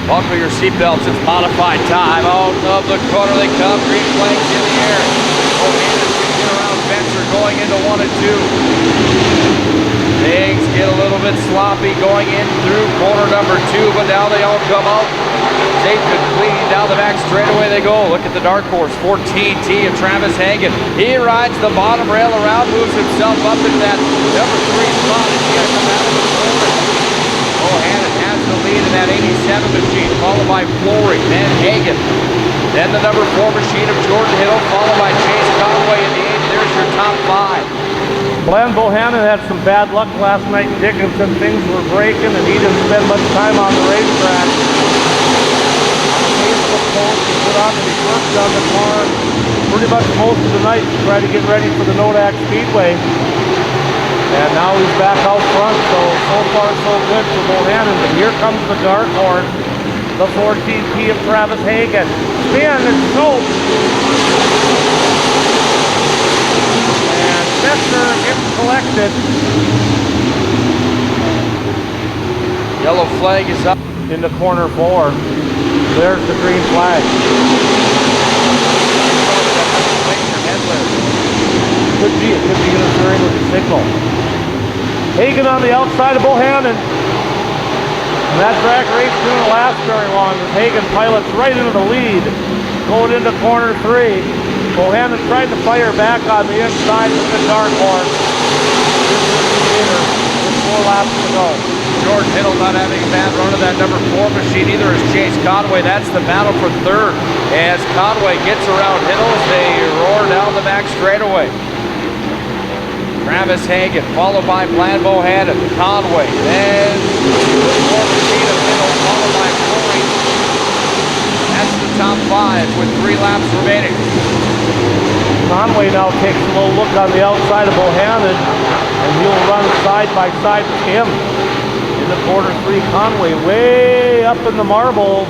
Buckle your seatbelts, it's modified time. Out of the corner they come, green flags in the air. O'Hannon's going to get around Spencer going into 1 and 2. Things get a little bit sloppy going in through corner number 2, but now they all come out safe and clean. Down the back straightaway they go. Look at the dark horse, 14T of Travis Hagen. He rides the bottom rail around, moves himself up into that number 3 spot, and he has come out of the corner. O'Hannon has the lead in that 87 machine, followed by Flory, then Hagen. Then the number 4 machine of Jordan Hill, followed by Chase Conway in the 8th. There's your top 5. Glenn Bohannon had some bad luck last night in Dickinson. Things were breaking and he didn't spend much time on the racetrack. On the Facebook post he put on that he worked on the car pretty much most of the night to try to get ready for the Nodak Speedway. And now he's back out front, so far so good for Bohannon. But here comes the dark horse, the 14T of Travis Hagen. Spin and soap. And Spencer gets collected. Yellow flag is up. Into corner 4. There's the green flag. Could be interfering with the signal. Hagen on the outside of Bohannon. And that track race didn't last very long as Hagen pilots right into the lead. Going into corner 3. Bohannon tried to fire back on the inside with the dark horse. With 4 laps to go. Jordan Hill not having a bad run of that number 4 machine either as Chase Conway. That's the battle for 3rd. As Conway gets around Hill as they roar down the back straightaway. Travis Hagen, followed by Glenn Bohannon, Conway, then the 4 machine of Hill, followed by Flory. That's the top 5 with 3 laps remaining. Conway now takes a little look on the outside of Bohannon, and he'll run side by side with him. In the corner 3, Conway way up in the marbles.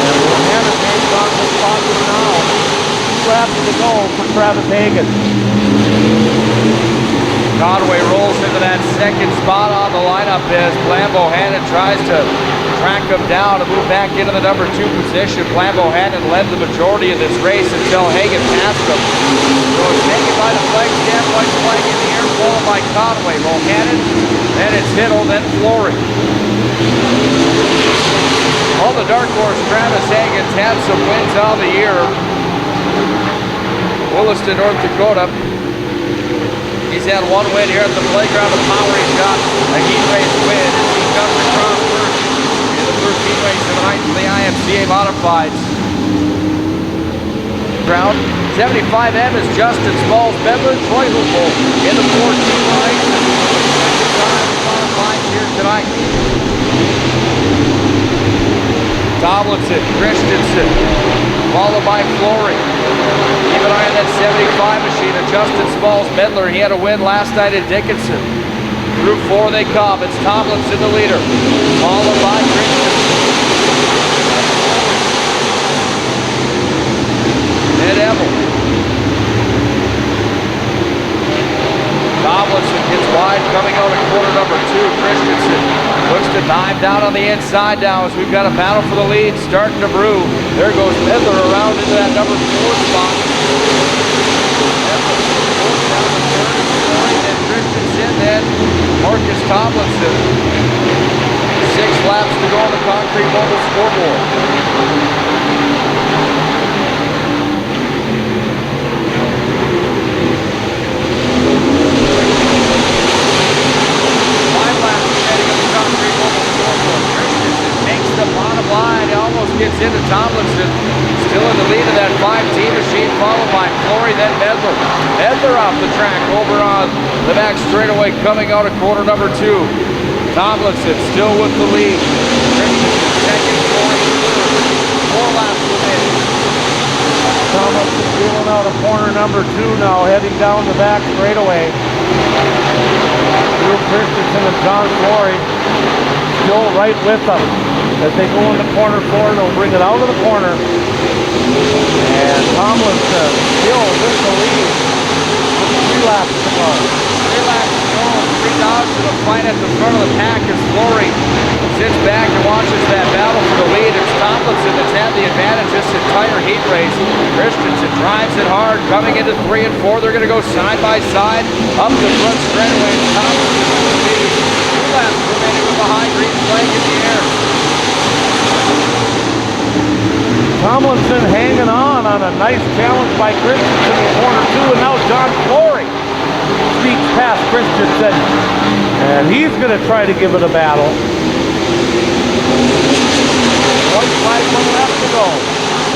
And Bohannon hangs on the spot now. 2 laps to go for Travis Hagen. Conway rolls into that 2nd spot on the lineup as Glenn Bohannon tries to track him down and move back into the number 2 position. Glenn Bohannon led the majority of this race until Hagen passed him. So it's taken by the flag stand, white flag in the air, followed by Conway. Bohannon, then it's Hiddle, then Flory. All the dark horse Travis Hagen's had some wins on the year. Williston, North Dakota. He's had 1 win here at the playground of power. He's got a heat race win. He comes across first in the first heat race of the night for the IMCA Modifieds. Ground 75M is Justin Smalls, Bedler, Troy Hoople in the 14 race. Second time Modifieds here tonight. Tomlinson, Christensen, followed by Flory. Keep an eye on that 75 machine of Justin Smalls. Medler, he had a win last night at Dickinson. Through 4 they come. It's Tomlinson the leader, followed by Christensen. Ed Evell. Tomlinson gets wide coming out of corner number 2. Christensen looks to dive down on the inside now as we've got a battle for the lead starting to brew. There goes Medler around into that number 4 spot. Medler goes down to 3rd, then Christensen, then Marcus Tomlinson. 6 laps to go on the concrete mobile scoreboard. The bottom line, he almost gets into Tomlinson, still in the lead of that 5T machine, followed by Flory, then Medler. Medler off the track over on the back straightaway coming out of corner number 2. Tomlinson still with the lead. Christensen second, Flory third. 4 laps remaining. Tomlinson feeling out of corner number 2 now, heading down the back straightaway. Drew Christensen and John Flory still right with them. As they go into corner 4, they'll bring it out of the corner. And Tomlinson still with the lead. With 3 laps to go. 3 laps to go. 3 dogs in a fight at the front of the pack as Flory sits back and watches that battle for the lead. It's Tomlinson that's had the advantage this entire heat race. Christensen drives it hard, coming into 3 and 4. They're going to go side by side up the front straightaway. Tomlinson will be 2 laps remaining with the high green flag in the air. Tomlinson hanging on a nice challenge by Christensen in corner 2, and now John Flory sneaks past Christensen, and he's going to try to give it a battle. White flag, 1 lap to go.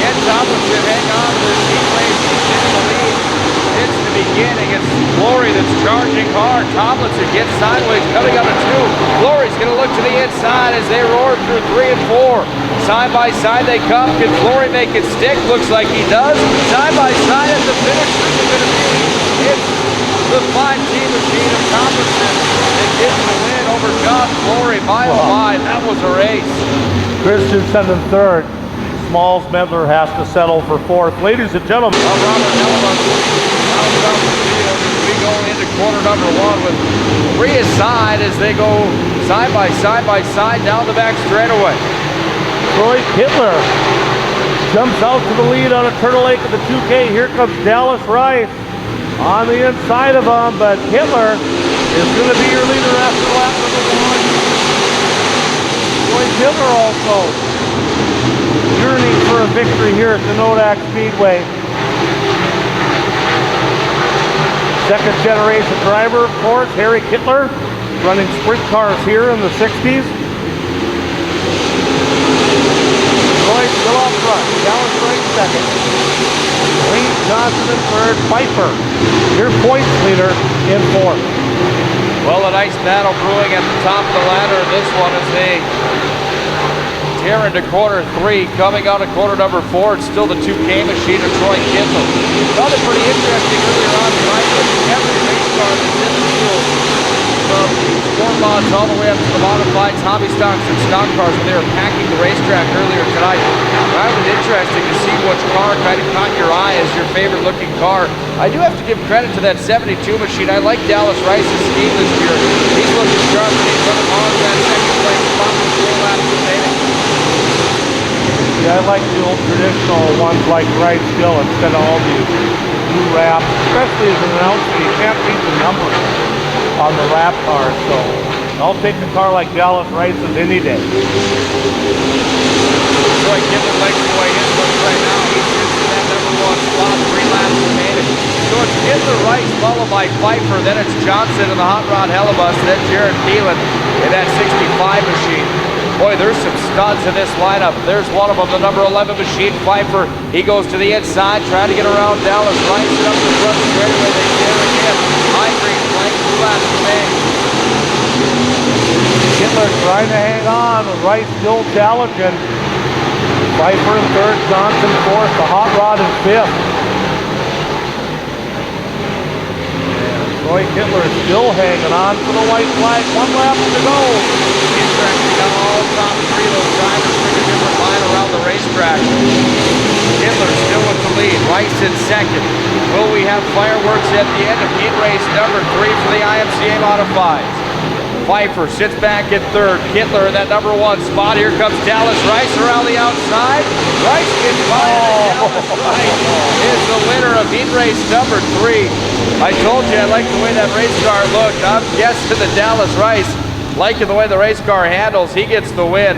Ken Tomlinson hang on to this heat race. He's in the lead since the beginning. It's Flory that's charging hard. Tomlinson gets sideways, coming out of 2. Flory's going to look to the inside as they roar through 3 and 4. Side by side they come. Can Flory make it stick? Looks like he does. Side by side at the finish. It's the 5-team machine of Tomlinson that gets the win over John Flory. My oh my, that was a race. Christensen in 3rd. Smalls Medler has to settle for 4th. Ladies and gentlemen, Robert Hellebuck rounds out the field as we go into quarter number 1 with 3 aside as they go side by side down the back straightaway. Troy Kittler jumps out to the lead on a Turtle Lake at the 2K. Here comes Dallas Rice on the inside of him, but Kittler is going to be your leader after lap number 1. Troy Kittler also yearning for a victory here at the Nodak Speedway. Second generation driver, of course, Harry Kittler, running sprint cars here in the 60s. Troy still up front, Dallas Rice second. Wayne Johnson in 3rd, Pfeiffer, your points leader in 4th. Well, a nice battle brewing at the top of the ladder. This one is a tear into quarter 3, coming out of quarter number 4. It's still the 2K machine of Troy Kittler. Found it pretty interesting earlier on tonight that every race car that's in the field, from sport mods all the way up to the modifieds, hobby stocks, and stock cars, when they were packing the racetrack earlier tonight, I found it interesting to see which car kind of caught your eye as your favorite looking car. I do have to give credit to that 72 machine. I like Dallas Rice's scheme this year. He's looking sharp and he's running hard in that second place spot with 4 laps remaining. Yeah, I like the old traditional ones like Rice still instead of all these new wraps, especially as an announcer. You can't read the numbers on the wrap cars, so I'll take a car like Dallas Rice's any day. Troy Kittler likes the way his looks right now. He's in that number 1 spot, 3 laps remaining. So it's Kittler, Rice, followed by Pfeiffer. Then it's Johnson in the Hot Rod Hellebus. Then Jared Thielen in that 65 machine. Boy, there's some studs in this lineup. There's one of them, the number 11 machine, Pfeiffer. He goes to the inside, trying to get around Dallas Rice. And up the front straightaway, they share again. High green flag, 2 laps remaining. Kittler trying to hang on, with Rice still challenging. Pfeiffer in 3rd, Johnson 4th, the Hot Rod in 5th. Troy Kittler is still hanging on for the white flag. 1 lap to go. Interesting how all top 3 of those drivers bring a different line around the racetrack. Kittler still with the lead. Rice in 2nd. Will we have fireworks at the end of heat race number 3 for the IMCA Modifieds? Pfeiffer sits back in 3rd. Kittler in that number 1 spot. Here comes Dallas Rice around the outside. Rice gets by. Dallas Rice is the winner of heat race number 3. I told you I like the way that race car looked. I'm guessing the Dallas Rice, liking the way the race car handles, he gets the win.